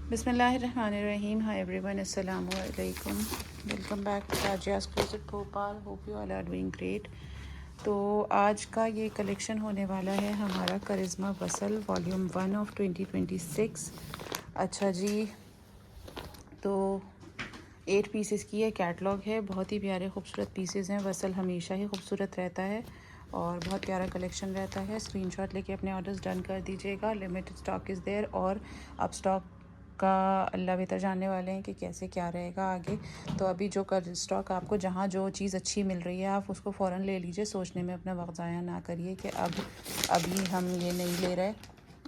बिस्मिल्लाहिर्रहमानिर्रहीम। हाय एवरीवन, अस्सलामु अलैकुम। Welcome back to Razia's closet Bhopal. Hope you all are doing great. तो आज का ये कलेक्शन होने वाला है हमारा करिश्मा वसल वॉल्यूम 1 ऑफ 2026। अच्छा जी, तो 8 पीसेस की ये कैटलॉग है। बहुत ही प्यारे खूबसूरत पीसेस हैं। वसल हमेशा ही खूबसूरत रहता है और बहुत प्यारा कलेक्शन रहता है। स्क्रीनशॉट लेके अपने ऑर्डर्स डन कर दीजिएगा। लिमिटेड स्टॉक इज़ देयर और अब स्टॉक का अल्लाह बेहतर जानने वाले हैं कि कैसे क्या रहेगा आगे। तो अभी जो कर स्टॉक आपको जहाँ जो चीज़ अच्छी मिल रही है आप उसको फ़ौरन ले लीजिए। सोचने में अपना वक्त ज़ाया ना करिए कि अब अभी हम ये नहीं ले रहे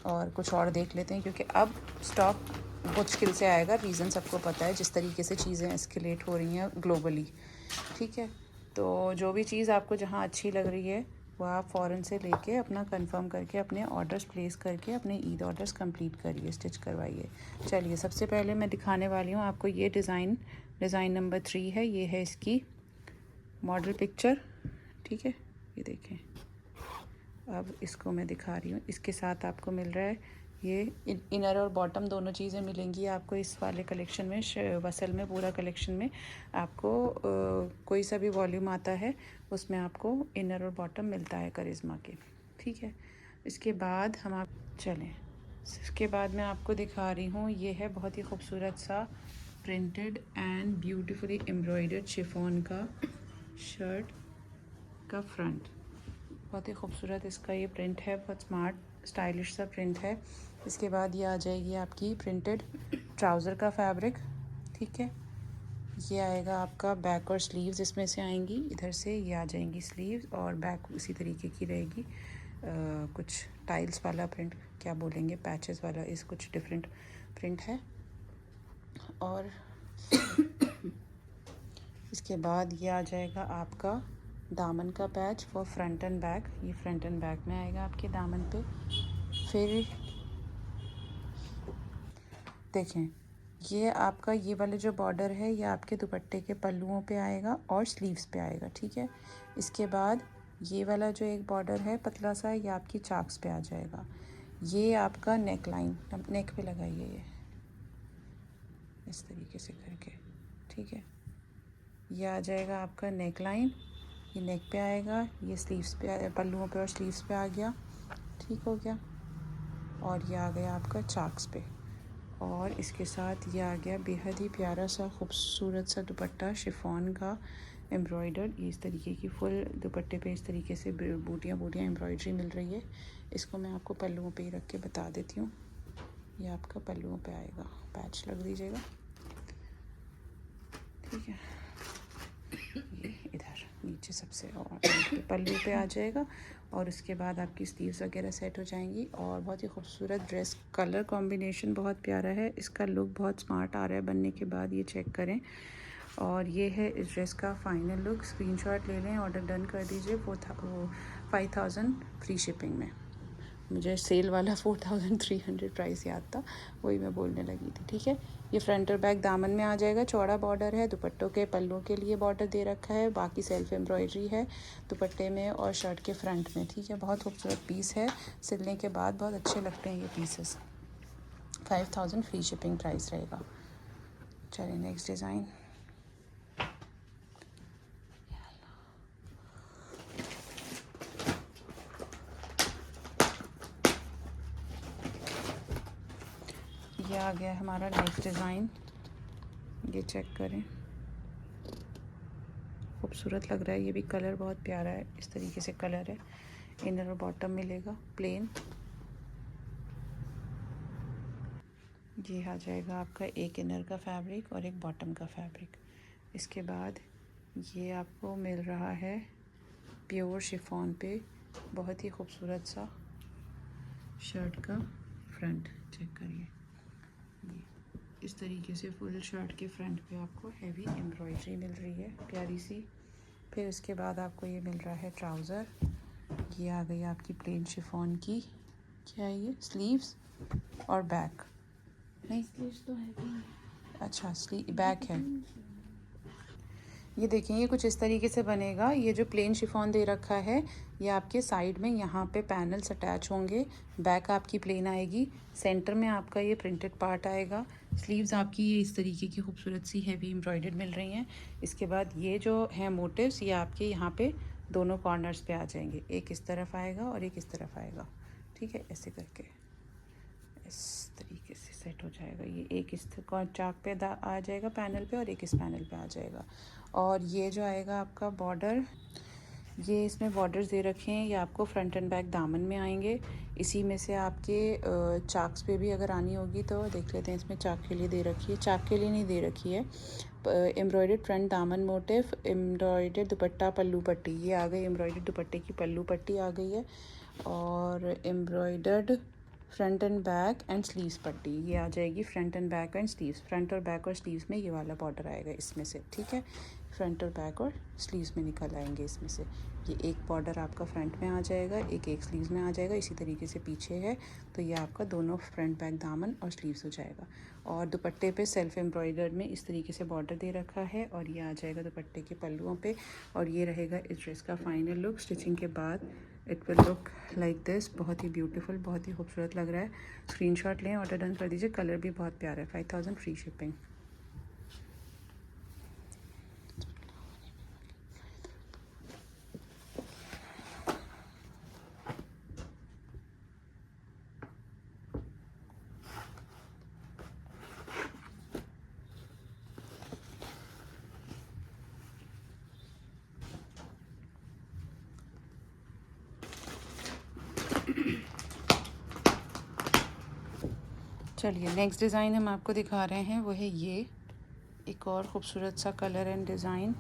और कुछ और देख लेते हैं, क्योंकि अब स्टॉक मुश्किल से आएगा। रीज़न सबको पता है जिस तरीके से चीज़ें एस्केलेट हो रही हैं ग्लोबली। ठीक है, तो जो भी चीज़ आपको जहाँ अच्छी लग रही है वो आप फ़ौरन से लेके अपना कंफर्म करके अपने ऑर्डर्स प्लेस करके अपने ईद ऑर्डर्स कंप्लीट करिए, स्टिच करवाइए। चलिए, सबसे पहले मैं दिखाने वाली हूँ आपको ये डिज़ाइन नंबर 3 है। ये है इसकी मॉडल पिक्चर। ठीक है, ये देखें। अब इसको मैं दिखा रही हूँ। इसके साथ आपको मिल रहा है ये इनर और बॉटम दोनों चीज़ें मिलेंगी आपको इस वाले कलेक्शन में। वसल में पूरा कलेक्शन में आपको कोई सा भी वॉल्यूम आता है उसमें आपको इनर और बॉटम मिलता है करिश्मा के। ठीक है, इसके बाद हम आप चलें। इसके बाद मैं आपको दिखा रही हूँ ये है बहुत ही खूबसूरत सा printed and beautifully embroidered chiffon का शर्ट का फ्रंट। बहुत ही खूबसूरत इसका ये प्रिंट है, बहुत स्मार्ट स्टाइलिश सा प्रिंट है। इसके बाद ये आ जाएगी आपकी प्रिंटेड ट्राउज़र का फैब्रिक। ठीक है, ये आएगा आपका बैक और स्लीव्स इसमें से आएंगी। इधर से ये आ जाएंगी स्लीव्स और बैक उसी तरीके की रहेगी। कुछ टाइल्स वाला प्रिंट, क्या बोलेंगे, पैचेस वाला, इस कुछ डिफरेंट प्रिंट है। और इसके बाद ये आ जाएगा आपका दामन का patch for front end back. ये फ्रंट एंड बैक में आएगा आपके दामन पे। फिर देखें, ये आपका ये वाले जो बॉर्डर है ये आपके दुपट्टे के पल्लुओं पे आएगा और स्लीव्स पे आएगा। ठीक है, इसके बाद ये वाला जो एक बॉर्डर है पतला सा, ये आपकी चाक्स पे आ जाएगा। ये आपका नेक लाइन, नेक पे लगाइए ये इस तरीके से करके। ठीक है, ये आ जाएगा आपका नेक लाइन, ये नेक पे आएगा, ये स्लीव्स पे, पल्लुओं पे और स्लीव्स पे आ गया। ठीक हो गया, और ये आ गया आपका चाक्स पे। और इसके साथ ये आ गया बेहद ही प्यारा सा खूबसूरत सा दुपट्टा शिफॉन का एम्ब्रॉयडर्ड। इस तरीके की फुल दुपट्टे पे इस तरीके से बूटियाँ एम्ब्रॉयडरी मिल रही है। इसको मैं आपको पल्लुओं पे ही रख के बता देती हूँ। ये आपका पल्लुओं पे आएगा, पैच लग दीजिएगा। ठीक है, ये इधर नीचे सबसे और पल्लू पे आ जाएगा और उसके बाद आपकी स्लीव्स वगैरह सेट हो जाएंगी। और बहुत ही खूबसूरत ड्रेस, कलर कॉम्बिनेशन बहुत प्यारा है। इसका लुक बहुत स्मार्ट आ रहा है बनने के बाद, ये चेक करें। और ये है इस ड्रेस का फाइनल लुक। स्क्रीनशॉट ले लें, ऑर्डर डन कर दीजिए। 5000 फ्री शिपिंग में। मुझे सेल वाला 4300 प्राइस याद था, वही मैं बोलने लगी थी। ठीक है, ये फ्रंट और बैक दामन में आ जाएगा। चौड़ा बॉर्डर है, दुपट्टों के पल्लों के लिए बॉर्डर दे रखा है, बाकी सेल्फ एम्ब्रॉयडरी है दुपट्टे में और शर्ट के फ्रंट में। ठीक है, बहुत खूबसूरत पीस है। सिलने के बाद बहुत अच्छे लगते हैं ये पीसेस। 5000 फ्री शिपिंग प्राइस रहेगा। चलिए नेक्स्ट डिज़ाइन। ये आ गया हमारा नेक्स्ट डिज़ाइन, ये चेक करें। खूबसूरत लग रहा है, ये भी कलर बहुत प्यारा है। इस तरीके से कलर है, इनर और बॉटम मिलेगा प्लेन। ये आ जाएगा आपका एक इनर का फैब्रिक और एक बॉटम का फैब्रिक। इसके बाद ये आपको मिल रहा है प्योर शिफॉन पे बहुत ही खूबसूरत सा शर्ट का फ्रंट। चेक करिए, ये इस तरीके से फुल शर्ट के फ्रंट पे आपको हैवी एम्ब्रॉयडरी मिल रही है प्यारी सी। फिर उसके बाद आपको ये मिल रहा है ट्राउज़र। ये आ गई आपकी प्लेन शिफॉन की, क्या है ये, स्लीव्स और बैक नहीं, स्लीव्स तो है भी। अच्छा स्लीव बैक है। ये देखें ये कुछ इस तरीके से बनेगा। ये जो प्लेन शिफॉन दे रखा है ये आपके साइड में यहाँ पे पैनल्स अटैच होंगे, बैक आपकी प्लेन आएगी, सेंटर में आपका ये प्रिंटेड पार्ट आएगा, स्लीव्स आपकी ये इस तरीके की खूबसूरत सी हैवी एम्ब्रॉयडर्ड मिल रही हैं। इसके बाद ये जो है मोटिव्स ये आपके यहाँ पे दोनों कॉर्नर्स पे आ जाएंगे, एक इस तरफ आएगा और एक इस तरफ आएगा, ठीक है। ऐसे करके इस तरीके से सेट हो जाएगा। ये एक इस चाक पे आ जाएगा पैनल पे और एक इस पैनल पे आ जाएगा। और ये जो आएगा आपका बॉर्डर, ये इसमें बॉर्डर्स दे रखे हैं, ये आपको फ्रंट एंड बैक दामन में आएंगे। इसी में से आपके चाक्स पे भी अगर आनी होगी तो देख लेते हैं। इसमें चाक के लिए दे रखी है, चाक के लिए नहीं दे रखी है। एम्ब्रॉयडर्ड फ्रंट दामन मोटिव, एम्ब्रॉयडर्ड दुपट्टा पल्लू पट्टी, ये आ गई एम्ब्रॉयडर्ड दुपट्टे की पल्लू पट्टी आ गई है। और embroidered front end back and sleeves पट्टी, ये आ जाएगी front end back and sleeves. Front और बैक और स्लीव्स में ये वाला बॉर्डर आएगा इसमें से, ठीक है। फ्रंट और बैक और स्लीव्स में निकल आएंगे इसमें से। ये एक बॉर्डर आपका फ्रंट में आ जाएगा, एक स्लीव्स में आ जाएगा, इसी तरीके से पीछे है तो ये आपका दोनों फ्रंट बैक दामन और स्लीव्स हो जाएगा। और दुपट्टे पे सेल्फ एम्ब्रॉयडर्ड में इस तरीके से बॉर्डर दे रखा है और ये आ जाएगा दुपट्टे के पल्लुओं पे। और ये रहेगा इस ड्रेस का फाइनल लुक। स्टिचिंग के बाद it will look like this. बहुत ही ब्यूटीफुल, बहुत ही खूबसूरत लग रहा है। स्क्रीनशॉट लें, ऑर्डर डन कर दीजिए। कलर भी बहुत प्यारा है। 5000 फ्री शिपिंग। चलिए नेक्स्ट डिज़ाइन हम आपको दिखा रहे हैं, वो है ये एक और ख़ूबसूरत सा कलर एंड डिज़ाइन।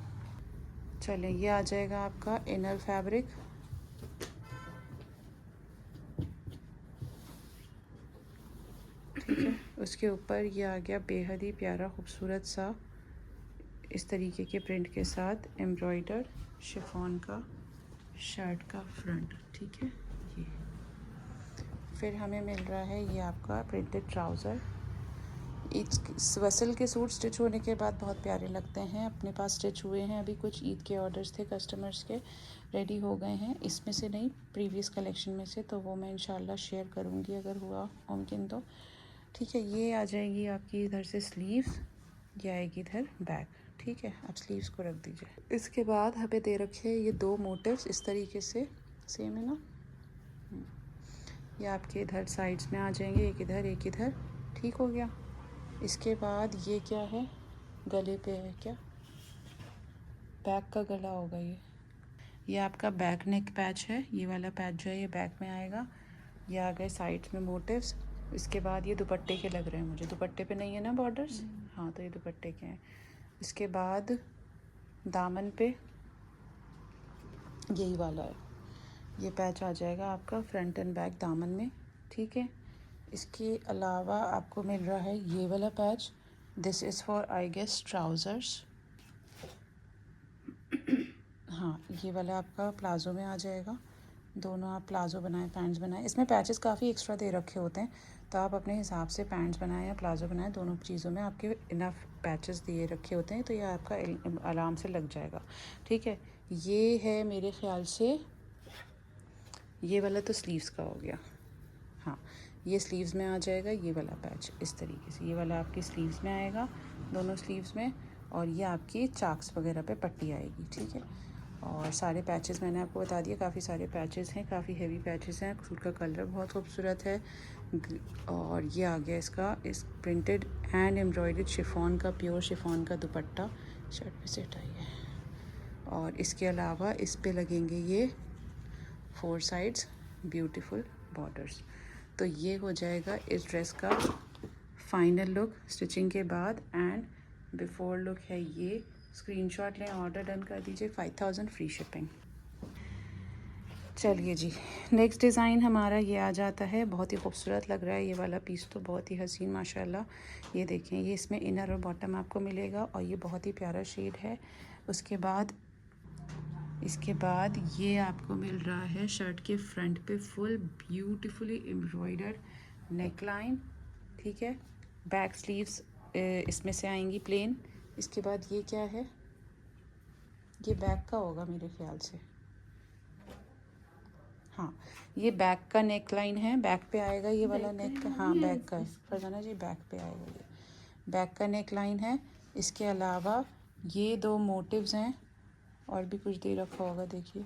चलिए ये आ जाएगा आपका इनर फैब्रिक, ठीक है। उसके ऊपर ये आ गया बेहद ही प्यारा खूबसूरत सा इस तरीके के प्रिंट के साथ एम्ब्रॉयडर शिफॉन का शर्ट का फ्रंट, ठीक है। ये फिर हमें मिल रहा है ये आपका प्रिंटेड ट्राउज़र। इस वसल के सूट स्टिच होने के बाद बहुत प्यारे लगते हैं। अपने पास स्टिच हुए हैं अभी, कुछ ईद के ऑर्डर्स थे कस्टमर्स के, रेडी हो गए हैं। इसमें से नहीं, प्रीवियस कलेक्शन में से, तो वो मैं इंशाल्लाह शेयर करूँगी अगर हुआ मुमकिन तो, ठीक है। ये आ जाएगी आपकी इधर से स्लीव्स, ये आएगी इधर बैक, ठीक है। आप स्लीव्स को रख दीजिए। इसके बाद हमें दे रखे ये दो मोटिव्स इस तरीके से, सेम है ना। ये आपके इधर साइड्स में आ जाएंगे, एक इधर एक इधर, ठीक हो गया। इसके बाद ये क्या है, गले पे है क्या, बैक का गला होगा ये आपका बैक नेक पैच है। ये वाला पैच जो है ये बैक में आएगा। ये आ गए साइड्स में मोटिव्स। इसके बाद ये दुपट्टे के लग रहे हैं मुझे, दुपट्टे पे नहीं है ना बॉर्डर्स, हाँ तो ये दुपट्टे के हैं। इसके बाद दामन पे यही वाला है, ये पैच आ जाएगा आपका फ्रंट एंड बैक दामन में, ठीक है। इसके अलावा आपको मिल रहा है ये वाला patch, this is for I guess trousers, हाँ ये वाला आपका प्लाज़ो में आ जाएगा। दोनों आप प्लाज़ो बनाएं पैंट्स बनाएं, इसमें पैचेस काफ़ी एक्स्ट्रा दे रखे होते हैं तो आप अपने हिसाब से पैंट्स बनाएं या प्लाज़ो बनाएं, दोनों चीज़ों में आपके इनफ पैचेस दिए रखे होते हैं तो ये आपका आराम से लग जाएगा, ठीक है। ये है मेरे ख़्याल से ये वाला तो स्लीव्स का हो गया, हाँ ये स्लीव्स में आ जाएगा ये वाला पैच इस तरीके से। ये वाला आपकी स्लीव्स में आएगा, दोनों स्लीव्स में, और ये आपकी चाक्स वगैरह पे पट्टी आएगी, ठीक है। और सारे पैचेस मैंने आपको बता दिया, काफ़ी सारे पैचेस हैं, काफ़ी हेवी पैचेस हैं। सूट का कलर बहुत खूबसूरत है। और ये आ गया इसका इस प्रिंटेड एंड एम्ब्रॉयडर्ड शिफॉन का, प्योर शिफॉन का दुपट्टा शर्ट पे सेट आई है। और इसके अलावा इस पे लगेंगे ये 4 साइड्स ब्यूटीफुल बॉर्डर्स। तो ये हो जाएगा इस ड्रेस का फाइनल लुक स्टिचिंग के बाद। एंड बिफोर लुक है ये। स्क्रीनशॉट लें, ऑर्डर डन कर दीजिए। 5000 फ्री शिपिंग। चलिए जी, नेक्स्ट डिज़ाइन हमारा ये आ जाता है, बहुत ही खूबसूरत लग रहा है ये वाला पीस तो, बहुत ही हसीन माशाल्लाह। ये देखें, ये इसमें इनर और बॉटम आपको मिलेगा और ये बहुत ही प्यारा शेड है। उसके बाद इसके बाद ये आपको मिल रहा है शर्ट के फ्रंट पे full beautifully embroidered neck line, ठीक है। बैक स्लीव्स इसमें से आएंगी प्लेन। इसके बाद ये क्या है, ये बैक का होगा मेरे ख्याल से, हाँ ये बैक का नेक लाइन है, बैक पे आएगा ये वाला नेक का, हाँ बैक का है फरजाना जी, बैक पे आएगा ये, बैक का नेक लाइन है। इसके अलावा ये 2 मोटिव्स हैं, और भी कुछ दे रखा होगा देखिए।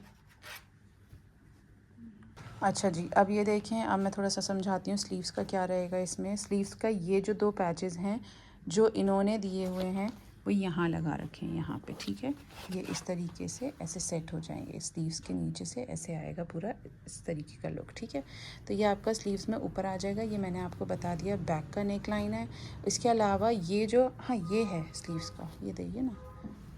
अच्छा जी, अब ये देखें, अब मैं थोड़ा सा समझाती हूँ स्लीव्स का क्या रहेगा इसमें। स्लीव्स का ये जो 2 पैचेस हैं जो इन्होंने दिए हुए हैं वो यहाँ लगा रखे हैं, यहाँ पे, ठीक है। ये इस तरीके से ऐसे सेट हो जाएंगे, स्लीव्स के नीचे से ऐसे आएगा पूरा इस तरीके का लुक, ठीक है। तो ये आपका स्लीव्स में ऊपर आ जाएगा, ये मैंने आपको बता दिया बैक का नेक लाइन है। इसके अलावा ये जो, हाँ ये है स्लीव्स का, ये देखिए ना,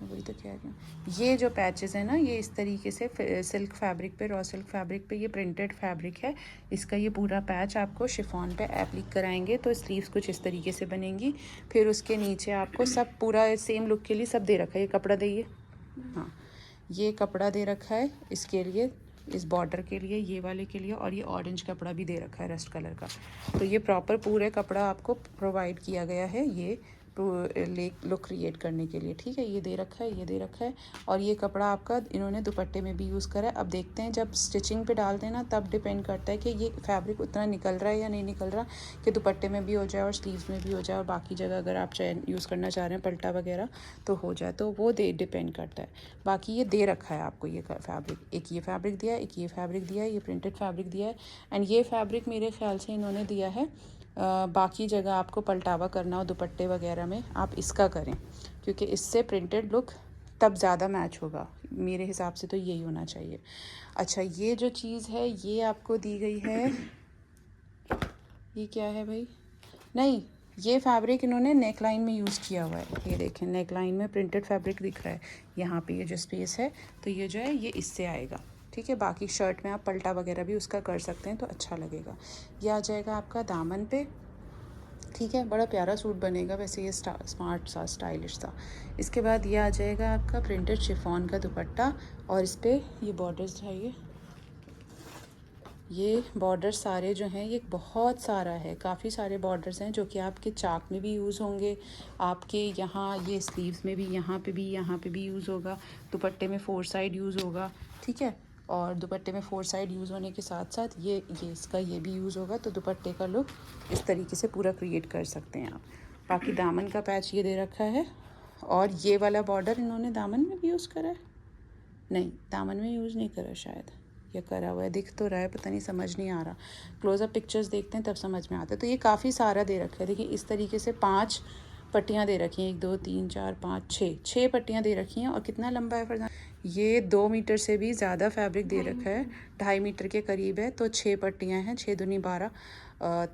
मैं वही तो कह रही हूँ। ये जो पैचेस है ना, ये इस तरीके से सिल्क फैब्रिक पे, रॉ सिल्क फैब्रिक पे ये प्रिंटेड फैब्रिक है, इसका ये पूरा पैच आपको शिफॉन पे एप्लिक कराएंगे तो स्लीव्स कुछ इस तरीके से बनेंगी। फिर उसके नीचे आपको सब पूरा सेम लुक के लिए सब दे रखा है। ये कपड़ा देखिए, हाँ ये कपड़ा दे रखा है इसके लिए, इस बॉर्डर के लिए, ये वाले के लिए, और ये ऑरेंज कपड़ा भी दे रखा है रस्ट कलर का। तो ये प्रॉपर पूरे कपड़ा आपको प्रोवाइड किया गया है ये लुक क्रिएट करने के लिए, ठीक है। ये दे रखा है, ये दे रखा है, और ये कपड़ा आपका इन्होंने दुपट्टे में भी यूज़ करा है। अब देखते हैं जब स्टिचिंग पे डालते हैं ना, तब डिपेंड करता है कि ये फैब्रिक उतना निकल रहा है या नहीं निकल रहा, कि दुपट्टे में भी हो जाए और स्लीव्स में भी हो जाए, और बाकी जगह अगर आप यूज़ करना चाह रहे हैं पल्टा वगैरह तो हो जाए, तो वो डिपेंड करता है। बाकी ये दे रखा है आपको ये फैब्रिक, एक ये फैब्रिक दिया है, एक ये फैब्रिक दिया है, ये प्रिंटेड फैब्रिक दिया है। एंड ये फैब्रिक मेरे ख्याल से इन्होंने दिया है, बाकी जगह आपको पलटावा करना हो दुपट्टे वगैरह में, आप इसका करें, क्योंकि इससे प्रिंटेड लुक तब ज़्यादा मैच होगा, मेरे हिसाब से तो यही होना चाहिए। अच्छा, ये जो चीज़ है ये आपको दी गई है, ये क्या है भाई, नहीं ये फैब्रिक इन्होंने नेक लाइन में यूज़ किया हुआ है। ये देखें नेक लाइन में प्रिंटेड फैब्रिक दिख रहा है यहाँ पे, ये जो स्पेस है, तो ये जो है ये इससे आएगा, ठीक है। बाकी शर्ट में आप पल्टा वगैरह भी उसका कर सकते हैं तो अच्छा लगेगा। ये आ जाएगा आपका दामन पे, ठीक है। बड़ा प्यारा सूट बनेगा वैसे, ये स्मार्ट सा स्टाइलिश सा। इसके बाद ये आ जाएगा आपका प्रिंटेड शिफॉन का दुपट्टा, और इस पर ये बॉर्डर्स चाहिए, ये बॉर्डर सारे जो हैं ये बहुत सारा है, काफ़ी सारे बॉर्डर्स हैं जो कि आपके चाक में भी यूज़ होंगे, आपके यहाँ ये स्लीव्स में भी, यहाँ पे भी, यहाँ पे भी यूज़ होगा, दुपट्टे में 4 साइड यूज़ होगा, ठीक है। और दुपट्टे में 4 साइड यूज़ होने के साथ साथ ये इसका ये भी यूज़ होगा, तो दुपट्टे का लुक इस तरीके से पूरा क्रिएट कर सकते हैं आप। बाकी दामन का पैच ये दे रखा है, और ये वाला बॉर्डर इन्होंने दामन में भी यूज़ करा है, नहीं दामन में यूज़ नहीं करा शायद, या करा हुआ है, दिख तो रहा है, पता नहीं, समझ नहीं आ रहा। क्लोज़अप पिक्चर्स देखते हैं तब समझ में आता है। तो ये काफ़ी सारा दे रखा है, देखिए इस तरीके से 5 पट्टियाँ दे रखी हैं, 1 2 3 4 5 6 पट्टियाँ दे रखी हैं। और कितना लंबा है फरजाना, ये 2 मीटर से भी ज़्यादा फैब्रिक दे रखा है, 2.5 मीटर के करीब है, तो 6 पट्टियाँ हैं, 6 दूनी 12,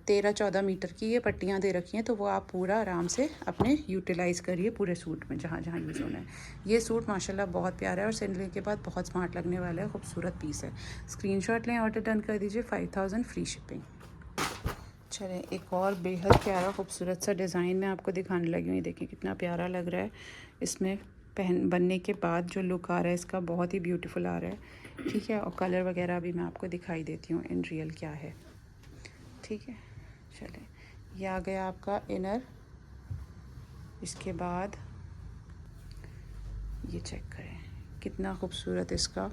13-14 मीटर की ये पट्टियाँ दे रखी हैं। तो वो आप पूरा आराम से अपने यूटिलाइज़ करिए पूरे सूट में जहाँ जहाँ यूज़ होना है। ये सूट माशाल्लाह बहुत प्यारा है, और सिलने के बाद बहुत स्मार्ट लगने वाला है, खूबसूरत पीस है। स्क्रीनशॉट लें, ऑर्डर डन कर दीजिए, 5000 फ्री शिपिंग। चलें, एक और बेहद प्यारा खूबसूरत सा डिज़ाइन मैं आपको दिखाने लगी हूँ। ये देखिए कितना प्यारा लग रहा है, इसमें बनने के बाद जो लुक आ रहा है इसका बहुत ही ब्यूटीफुल आ रहा है, ठीक है। और कलर वगैरह भी मैं आपको दिखाई देती हूँ इन रियल क्या है, ठीक है। चलें, ये आ गया आपका इनर। इसके बाद ये चेक करें कितना खूबसूरत इसका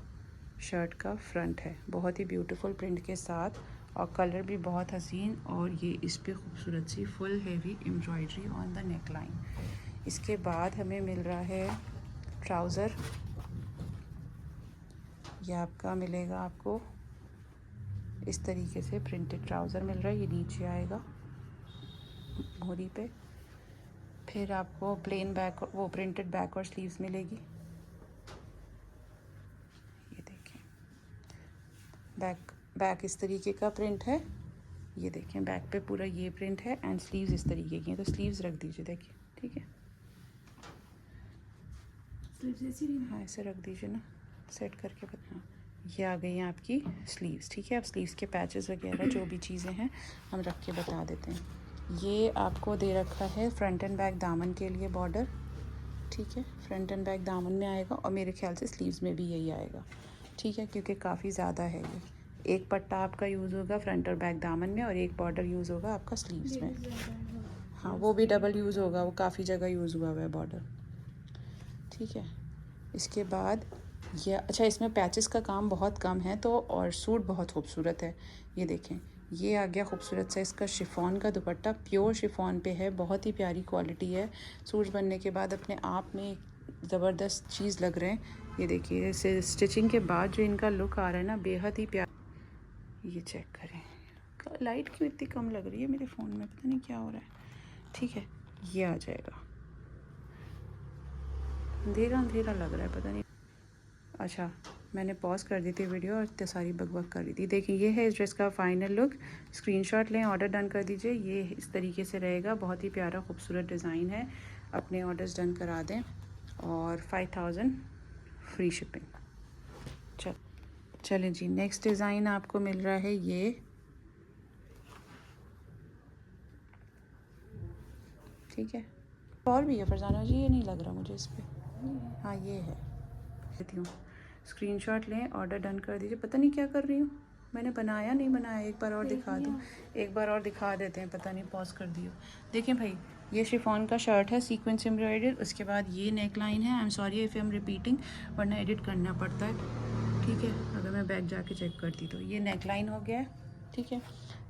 शर्ट का फ्रंट है, बहुत ही ब्यूटीफुल प्रिंट के साथ, और कलर भी बहुत हसीन, और ये इस पे खूबसूरत सी full heavy embroidery on the neck line. इसके बाद हमें मिल रहा है ट्राउज़र, ये आपका मिलेगा आपको इस तरीके से प्रिंटेड ट्राउज़र मिल रहा है, ये नीचे आएगा मोरी पे। फिर आपको प्लेन बैक, वो प्रिंटेड बैक और स्लीव्स मिलेगी, ये देखें बैक इस तरीके का प्रिंट है, ये देखें बैक पे पूरा ये प्रिंट है, एंड स्लीव्स इस तरीके की हैं। तो स्लीव्स रख दीजिए, देखिए, ठीक है, स्लीव्स ऐसी, हाँ ऐसे रख दीजिए ना, सेट करके बताना। ये आ गई हैं आपकी स्लीव्स, ठीक है। अब स्लीव्स के पैचेस वगैरह जो भी चीज़ें हैं हम रख के बता देते हैं। ये आपको दे रखा है फ्रंट एंड बैक दामन के लिए बॉर्डर, ठीक है, फ्रंट एंड बैक दामन में आएगा, और मेरे ख्याल से स्लीव्स में भी यही आएगा, ठीक है, क्योंकि काफ़ी ज़्यादा है ये। एक पट्टा आपका यूज़ होगा फ्रंट और बैक दामन में, और एक बॉर्डर यूज़ होगा आपका स्लीव्स में, हाँ वो भी डबल यूज़ होगा, वो काफ़ी जगह यूज़ हुआ है बॉर्डर, ठीक है। इसके बाद ये अच्छा, इसमें पैचेस का काम बहुत कम है तो, और सूट बहुत खूबसूरत है। ये देखें, ये आ गया खूबसूरत सा इसका शिफॉन का दुपट्टा, प्योर शिफॉन पे है, बहुत ही प्यारी क्वालिटी है। सूट बनने के बाद अपने आप में ज़बरदस्त चीज़ लग रहे हैं। ये देखिए, इसे स्टिचिंग के बाद जो इनका लुक आ रहा है ना, बेहद ही प्यारा। ये चेक करें, लाइट क्यों इतनी कम लग रही है मेरे फ़ोन में, पता नहीं क्या हो रहा है। ठीक है, ये आ जाएगा, अंधेरा अंधेरा लग रहा है, पता नहीं। अच्छा, मैंने पॉज कर दी थी वीडियो और इतनी सारी बकबक कर रही थी। देखिए, ये है इस ड्रेस का फाइनल लुक। स्क्रीनशॉट लें, ऑर्डर डन कर दीजिए। ये इस तरीके से रहेगा, बहुत ही प्यारा खूबसूरत डिज़ाइन है। अपने ऑर्डर्स डन करा दें और 5000 फ्री शिपिंग। चलें जी, नेक्स्ट डिज़ाइन आपको मिल रहा है ये। ठीक है, और भी है फरजाना जी, ये नहीं लग रहा मुझे इस पर। हाँ, ये है, देती हूँ। स्क्रीनशॉट लें, ऑर्डर डन कर दीजिए। पता नहीं क्या कर रही हूँ, मैंने बनाया नहीं बनाया, एक बार और दिखा दूँ, एक बार और दिखा देते हैं, पता नहीं पॉज कर दियो। देखें भाई, ये शिफॉन का शर्ट है, सीक्वेंस एम्ब्रॉयडर्ड। उसके बाद ये नेक लाइन है। I am sorry if I am repeating, वरना एडिट करना पड़ता है। ठीक है, अगर मैं बैक जाके चेक करती तो ये नेक लाइन हो गया है। ठीक है,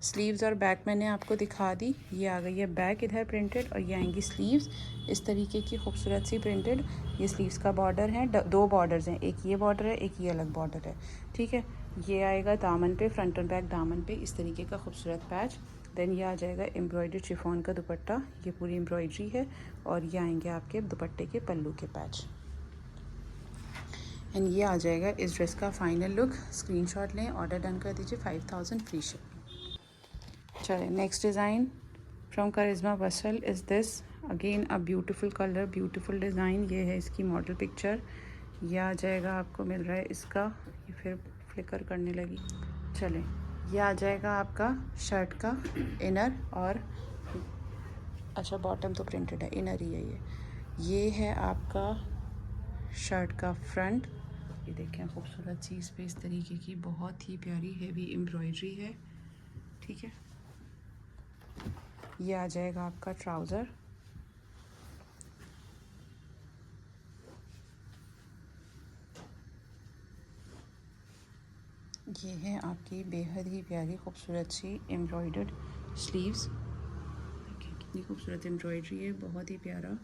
स्लीव्स और बैक मैंने आपको दिखा दी। ये आ गई है बैक इधर प्रिंटेड, और ये आएंगी स्लीव्स इस तरीके की खूबसूरत सी प्रिंटेड। ये स्लीव्स का बॉर्डर है, दो बॉर्डर्स हैं, एक ये बॉर्डर है, एक ये अलग बॉर्डर है। ठीक है, ये आएगा दामन पे, फ्रंट और बैक दामन पे इस तरीके का खूबसूरत पैच। देन ये आ जाएगा एम्ब्रॉयडर्ड शिफॉन का दुपट्टा, ये पूरी एम्ब्रॉयडरी है। और ये आएंगे आपके दुपट्टे के पल्लू के पैच। एंड ये आ जाएगा इस ड्रेस का फाइनल लुक। स्क्रीनशॉट लें, ऑर्डर डन कर दीजिए, 5000 फ्री शिपिंग। चलें, नेक्स्ट डिज़ाइन फ्रॉम करिश्मा बसल is this. Again a beautiful colour, beautiful design. ये है इसकी मॉडल पिक्चर। ये आ जाएगा, आपको मिल रहा है इसका, ये फिर फ्लिकर करने लगी। चलें, ये आ जाएगा आपका शर्ट का इनर, और अच्छा बॉटम तो प्रिंटेड है, इनर ही है ये है आपका शर्ट का फ्रंट। ये देखें, खूबसूरत सी इस पे इस तरीके की बहुत ही प्यारी हेवी एम्ब्रॉयडरी है। ठीक है, ये आ जाएगा आपका ट्राउज़र। ये है आपकी बेहद ही प्यारी खूबसूरत सी एम्ब्रॉयडर्ड स्लीव्स। देखिए कितनी खूबसूरत एम्ब्रॉयडरी है, बहुत ही प्यारा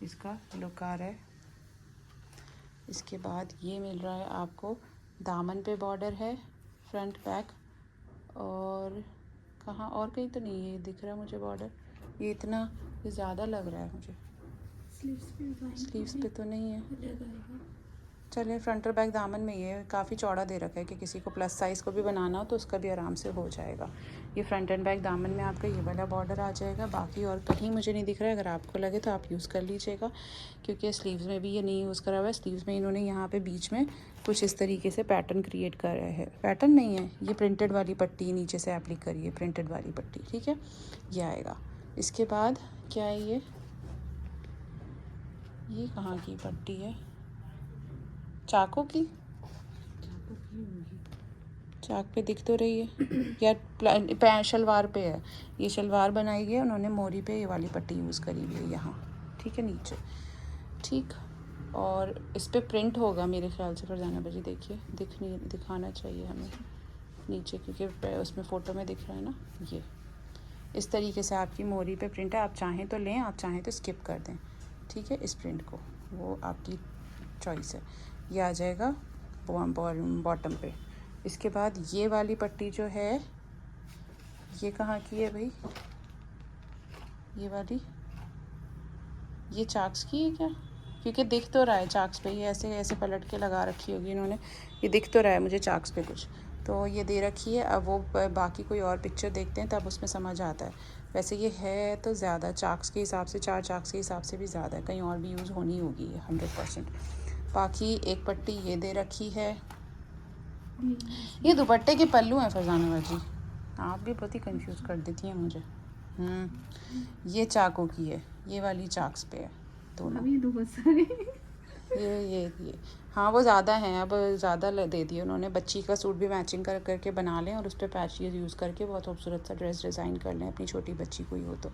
इसका लुक आ रहा है। इसके बाद ये मिल रहा है आपको, दामन पे बॉर्डर है, फ्रंट बैक, और कहाँ और कहीं तो नहीं है दिख रहा मुझे बॉर्डर। ये इतना ज़्यादा लग रहा है मुझे, स्लीव्स पे तो नहीं है। चलिए, फ्रंट और बैक दामन में ये काफ़ी चौड़ा दे रखा है कि किसी को प्लस साइज़ को भी बनाना हो तो उसका भी आराम से हो जाएगा। ये फ्रंट एंड बैक दामन में आपका ये वाला बॉर्डर आ जाएगा। बाकी और कहीं मुझे नहीं दिख रहा है, अगर आपको लगे तो आप यूज़ कर लीजिएगा, क्योंकि स्लीव्स में भी ये नहीं यूज़ करा हुआ है। स्लीव्स में इन्होंने यहाँ पे बीच में कुछ इस तरीके से पैटर्न क्रिएट करा है। पैटर्न नहीं है, ये प्रिंटेड वाली पट्टी नीचे से एप्लिक करी है, प्रिंटेड वाली पट्टी। ठीक है, ये आएगा। इसके बाद क्या है, ये कहाँ की पट्टी है, चाकों की, चाक पे दिख तो रही है या शलवार पे है। ये शलवार बनाई गई है उन्होंने, मोरी पे ये वाली पट्टी यूज़ करी हुई है यहाँ। ठीक है, नीचे। ठीक, और इस पे प्रिंट होगा मेरे ख्याल से फरजाना बाजी, देखिए दिखाना चाहिए हमें नीचे, क्योंकि उसमें फ़ोटो में दिख रहा है ना। ये इस तरीके से आपकी मोरी पे प्रिंट है। आप चाहें तो लें, आप चाहें तो स्किप कर दें। ठीक है, इस प्रिंट को, वो आपकी चॉइस है। ये आ जाएगा बॉटम पे। इसके बाद ये वाली पट्टी जो है, ये कहाँ की है भाई, ये वाली, ये चाक्स की है क्या, क्योंकि दिख तो रहा है चाक्स पे, ये ऐसे ऐसे पलट के लगा रखी होगी इन्होंने, ये दिख तो रहा है मुझे चाक्स पे कुछ, तो ये दे रखी है। अब वो बाकी कोई और पिक्चर देखते हैं तब उसमें समझ आता है। वैसे ये है तो ज़्यादा चाक्स के हिसाब से, 4 चाक्स के हिसाब से भी ज़्यादा है, कहीं और भी यूज़ होनी होगी ये 100%। बाकी एक पट्टी ये दे रखी है। ये दुपट्टे के पल्लू हैं फरजाना बाजी, आप भी बहुत ही कंफ्यूज कर देती हैं मुझे। ये चाकों की है, ये वाली चाक्स पे है दोनों। अभी बहुत सारे ये हाँ, वो ज़्यादा हैं, अब ज़्यादा दे दिए उन्होंने। बच्ची का सूट भी मैचिंग करके बना लें और उस पर पैच यूज़ करके बहुत खूबसूरत सा ड्रेस डिज़ाइन कर लें, अपनी छोटी बच्ची कोई हो तो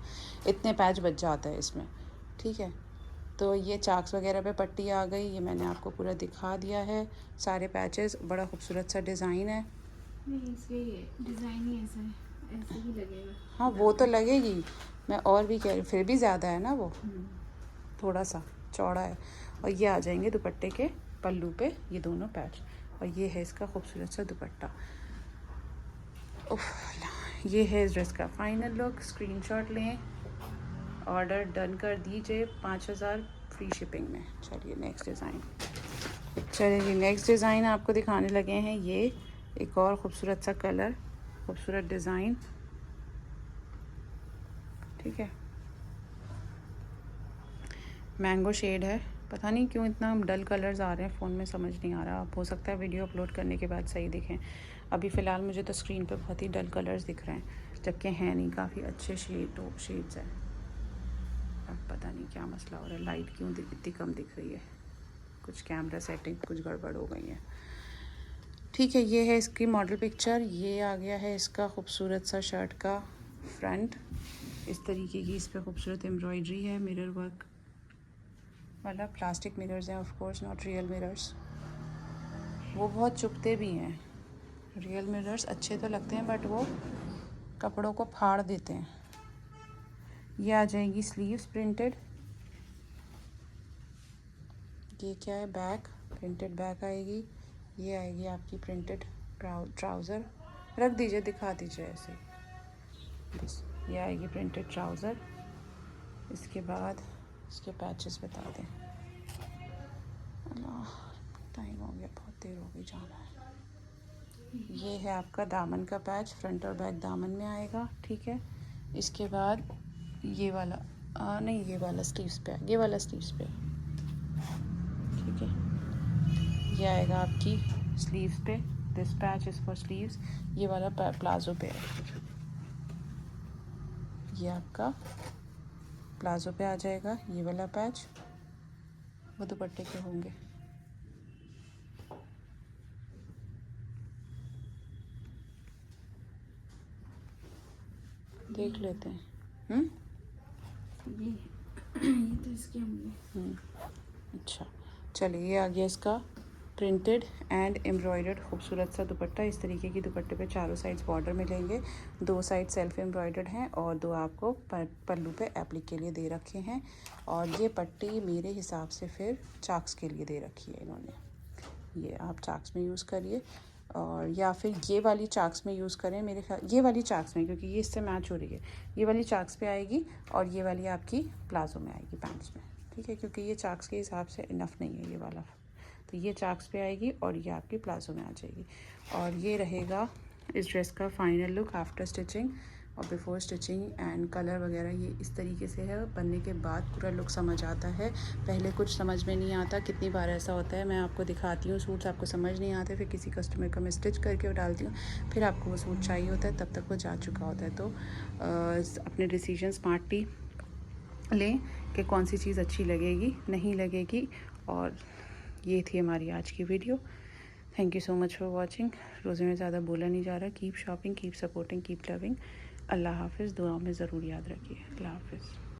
इतने पैच बच जाता है इसमें। ठीक है, तो ये चाक्स वगैरह पे पट्टी आ गई, ये मैंने आपको पूरा दिखा दिया है। सारे पैचेस, बड़ा खूबसूरत सा डिज़ाइन है। नहीं, इसके डिज़ाइन ही ऐसा है, ऐसे ही लगेगा। हाँ वो तो लगेगी, मैं और भी कह रही, फिर भी ज़्यादा है ना वो, थोड़ा सा चौड़ा है। और ये आ जाएंगे दुपट्टे के पल्लू पे ये दोनों पैच, और ये है इसका खूबसूरत सा दुपट्टा। ये है इस ड्रेस का फाइनल लुक। स्क्रीनशॉट लें, ऑर्डर डन कर दीजिए 5000 फ्री शिपिंग में। चलिए नेक्स्ट डिज़ाइन आपको दिखाने लगे हैं। ये एक और ख़ूबसूरत सा कलर, खूबसूरत डिज़ाइन, ठीक है। मैंगो शेड है, पता नहीं क्यों इतना डल कलर्स आ रहे हैं फ़ोन में, समझ नहीं आ रहा। अब हो सकता है वीडियो अपलोड करने के बाद सही दिखें। अभी फ़िलहाल मुझे तो स्क्रीन पे बहुत ही डल कलर्स दिख रहे हैं, जबकि हैं नहीं, काफ़ी अच्छे शेड्स हैं। अब पता नहीं क्या मसला हो रहा है, लाइट क्यों इतनी कम दिख रही है, कुछ कैमरा सेटिंग कुछ गड़बड़ हो गई है। ठीक है, ये है इसकी मॉडल पिक्चर। ये आ गया है इसका खूबसूरत सा शर्ट का फ्रंट, इस तरीके की इस पर खूबसूरत एम्ब्रॉयडरी है, मिरर वर्क वाला। प्लास्टिक मिरर्स हैं, of course not real mirrors, वो बहुत चुभते भी हैं। रियल मिरर्स अच्छे तो लगते हैं बट वो कपड़ों को फाड़ देते हैं। ये आ जाएगी स्लीव्स प्रिंटेड। ये क्या है, बैक, प्रिंटेड बैक आएगी। ये आएगी आपकी प्रिंटेड ट्राउज़र, रख दीजिए, दिखा दीजिए ऐसे बस। ये आएगी प्रिंटेड ट्राउज़र। इसके बाद इसके पैचेस बता दें। अल्लाह, टाइम हो गया, बहुत देर हो गई, जाना है। ये है आपका दामन का पैच, फ्रंट और बैक दामन में आएगा, ठीक है। इसके बाद ये वाला नहीं, ये वाला स्लीव्स पे, ये वाला स्लीव्स पे, ठीक है। ये आएगा आपकी स्लीव्स पे, this patch is for sleeves. ये वाला प्लाजो पे है, ये आपका प्लाजो पे आ जाएगा। ये वाला पैच वो दुपट्टे के होंगे। देख लेते हैं। ये तो इसके होंगे। अच्छा, चलिए, ये आ गया इसका प्रिंटेड एंड एम्ब्रॉयडर्ड खूबसूरत सा दुपट्टा। इस तरीके की दुपट्टे पे चारों साइड्स बॉर्डर मिलेंगे, 2 साइड सेल्फ एम्ब्रॉयडर्ड हैं और 2 आपको पल्लू पे एप्लिक के लिए दे रखे हैं। और ये पट्टी मेरे हिसाब से फिर चाक्स के लिए दे रखी है इन्होंने। ये आप चाक्स में यूज़ करिए, और या फिर ये वाली चाक्स में यूज़ करें मेरे ख्याल, ये वाली चाक्स में, क्योंकि ये इससे मैच हो रही है। ये वाली चाक्स पे आएगी और ये वाली आपकी प्लाजो में आएगी, पैंट्स में, ठीक है, क्योंकि ये चाक्स के हिसाब से इनफ नहीं है ये वाला। तो ये चाक्स पे आएगी और ये आपकी प्लाजो में आ जाएगी। और ये रहेगा इस ड्रेस का फाइनल लुक आफ्टर स्टिचिंग और बिफोर स्टिचिंग। एंड कलर वगैरह ये इस तरीके से है, बनने के बाद पूरा लुक समझ आता है। पहले कुछ समझ में नहीं आता, कितनी बार ऐसा होता है, मैं आपको दिखाती हूँ सूट्स, आपको समझ नहीं आते, फिर किसी कस्टमर का मैं स्टिच करके डालती हूँ, फिर आपको वो सूट चाहिए होता है, तब तक वो जा चुका होता है। तो अपने डिसीजन स्मार्टली लें कि कौन सी चीज़ अच्छी लगेगी, नहीं लगेगी। और ये थी हमारी आज की video. Thank you so much for watching. रोज़े में ज़्यादा बोला नहीं जा रहा। Keep shopping, keep supporting, keep loving. Allah हाफ़िज़। दुआ में ज़रूर याद रखिए। अल्लाह हाफ़िज़।